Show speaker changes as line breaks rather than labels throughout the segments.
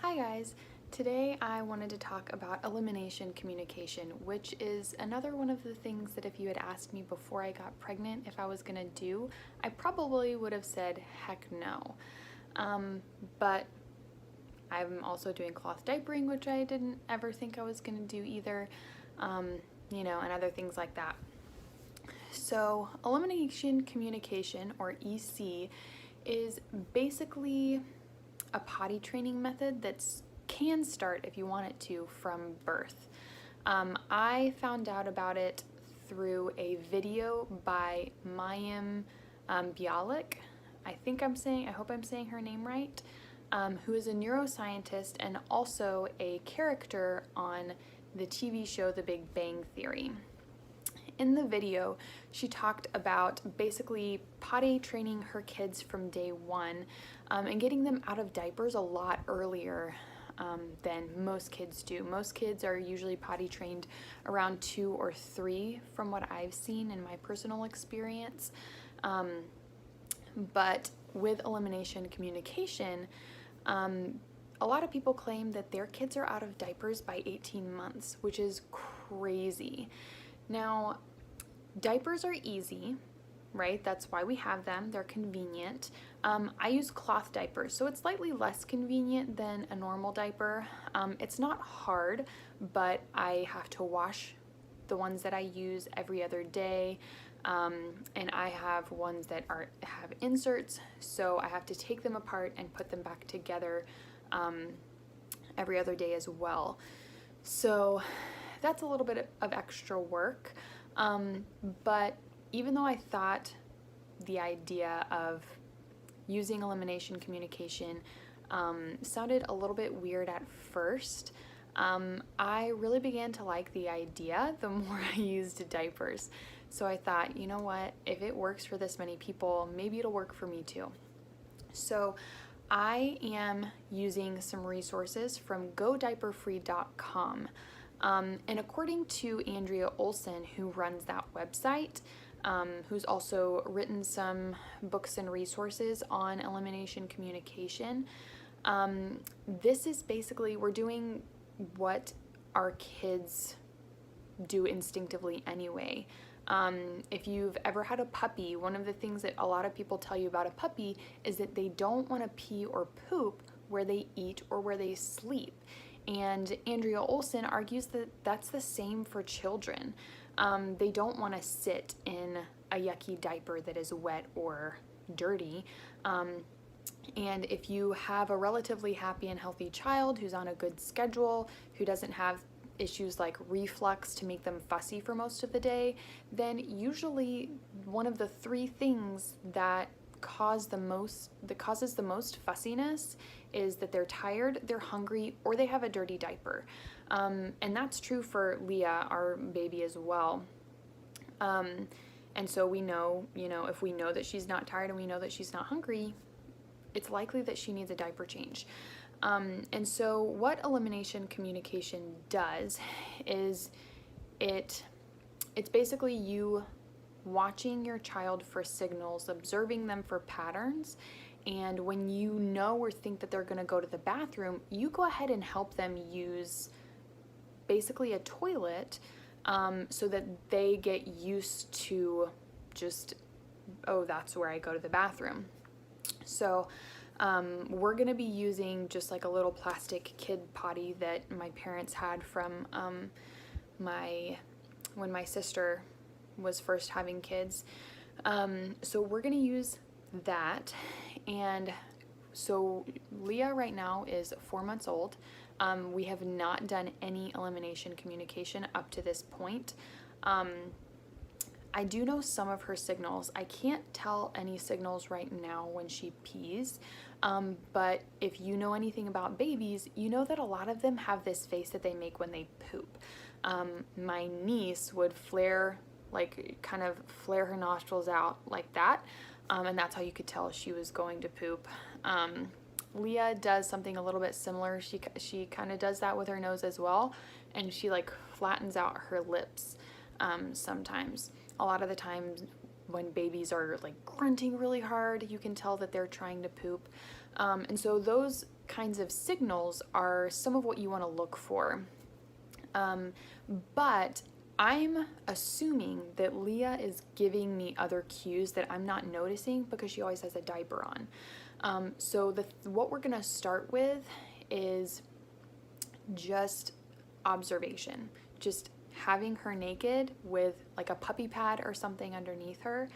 Hi guys! Today I wanted to talk about elimination communication, which is another one of the things that if you had asked me before I got pregnant if I was gonna do, I probably would have said heck no. But I'm also doing cloth diapering, which I didn't ever think I was gonna do either, and other things like that. So elimination communication, or EC, is basically a potty training method that can start, if you want it to, from birth. I found out about it through a video by Mayim Bialik. I hope I'm saying her name right, who is a neuroscientist and also a character on the TV show The Big Bang Theory. In the video, she talked about basically potty training her kids from day one and getting them out of diapers a lot earlier than most kids do. Most kids are usually potty trained around 2 or 3 from what I've seen in my personal experience. But with elimination communication, a lot of people claim that their kids are out of diapers by 18 months, which is crazy. Now, diapers are easy, right? That's why we have them. They're convenient. I use cloth diapers, so it's slightly less convenient than a normal diaper. It's not hard, but I have to wash the ones that I use every other day, and I have ones that have inserts, so I have to take them apart and put them back together every other day as well. So that's a little bit of extra work. But even though I thought the idea of using elimination communication sounded a little bit weird at first, I really began to like the idea the more I used diapers. So I thought, you know what, if it works for this many people, maybe it'll work for me too. So I am using some resources from godiaperfree.com. And according to Andrea Olson, who runs that website, who's also written some books and resources on elimination communication, this is basically, we're doing what our kids do instinctively anyway. If you've ever had a puppy, one of the things that a lot of people tell you about a puppy is that they don't want to pee or poop where they eat or where they sleep. And Andrea Olson argues that that's the same for children. They don't want to sit in a yucky diaper that is wet or dirty. And if you have a relatively happy and healthy child who's on a good schedule, who doesn't have issues like reflux to make them fussy for most of the day, then usually one of the 3 things that causes the most fussiness is that they're tired, they're hungry, or they have a dirty diaper. And that's true for Leah, our baby, as well. And so we know, if we know that she's not tired and we know that she's not hungry, it's likely that she needs a diaper change. And so what elimination communication does is it's basically you watching your child for signals, observing them for patterns, and when you know or think that they're going to go to the bathroom, you go ahead and help them use basically a toilet, so that they get used to just, oh, that's where I go to the bathroom. So we're going to be using just like a little plastic kid potty that my parents had from when my sister was first having kids. So we're gonna use that. And so Leah right now is 4 months old. We have not done any elimination communication up to this point. I do know some of her signals. I can't tell any signals right now when she pees, but if you know anything about babies, you know that a lot of them have this face that they make when they poop. My niece would kind of flare her nostrils out like that, and that's how you could tell she was going to poop. Leah does something a little bit similar. She kind of does that with her nose as well, and she like flattens out her lips sometimes. A lot of the times when babies are like grunting really hard, you can tell that they're trying to poop. And so those kinds of signals are some of what you want to look for. But I'm assuming that Leah is giving me other cues that I'm not noticing because she always has a diaper on. So what we're gonna start with is just observation, just having her naked with like a puppy pad or something underneath her,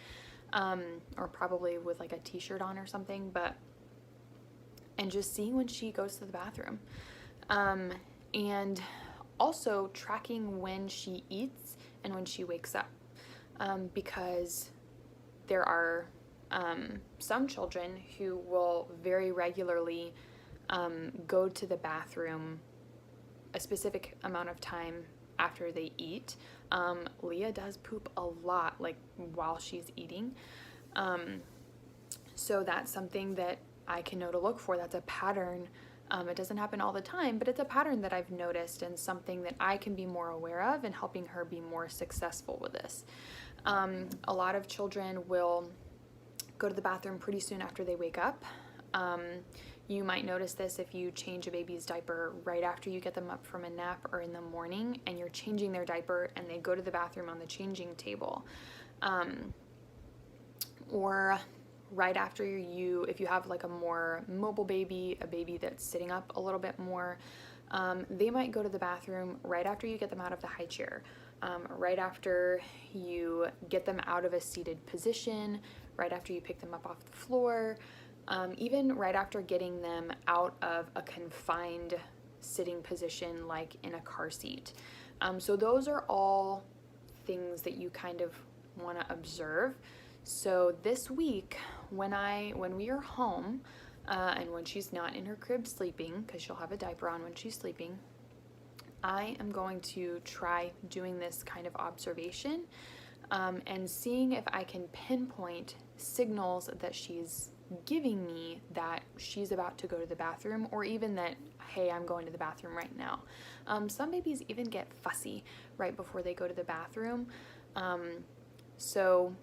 or probably with like a t-shirt on or something, and just seeing when she goes to the bathroom. And also tracking when she eats and when she wakes up, because there are some children who will very regularly go to the bathroom a specific amount of time after they eat. Leah does poop a lot, like while she's eating. So that's something that I can know to look for. That's a pattern. It doesn't happen all the time, but it's a pattern that I've noticed and something that I can be more aware of and helping her be more successful with this. A lot of children will go to the bathroom pretty soon after they wake up. You might notice this if you change a baby's diaper right after you get them up from a nap or in the morning and you're changing their diaper and they go to the bathroom on the changing table. Or right after if you have like a more mobile baby, a baby that's sitting up a little bit more, they might go to the bathroom right after you get them out of the high chair, right after you get them out of a seated position, right after you pick them up off the floor, even right after getting them out of a confined sitting position like in a car seat. So those are all things that you kind of want to observe. So this week, when we are home, and when she's not in her crib sleeping, because she'll have a diaper on when she's sleeping, I am going to try doing this kind of observation, and seeing if I can pinpoint signals that she's giving me that she's about to go to the bathroom, or even that, hey, I'm going to the bathroom right now. Some babies even get fussy right before they go to the bathroom. So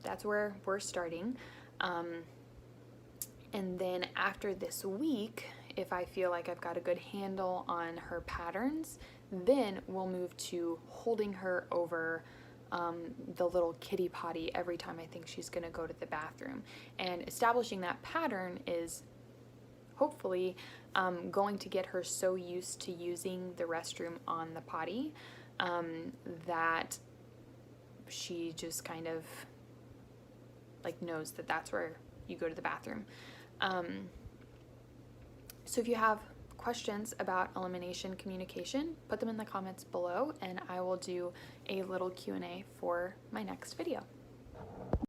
that's where we're starting. And then after this week, if I feel like I've got a good handle on her patterns, then we'll move to holding her over the little kitty potty every time I think she's gonna go to the bathroom. And establishing that pattern is hopefully going to get her so used to using the restroom on the potty that she just kind of like knows that that's where you go to the bathroom. So if you have questions about elimination communication, put them in the comments below and I will do a little Q&A for my next video.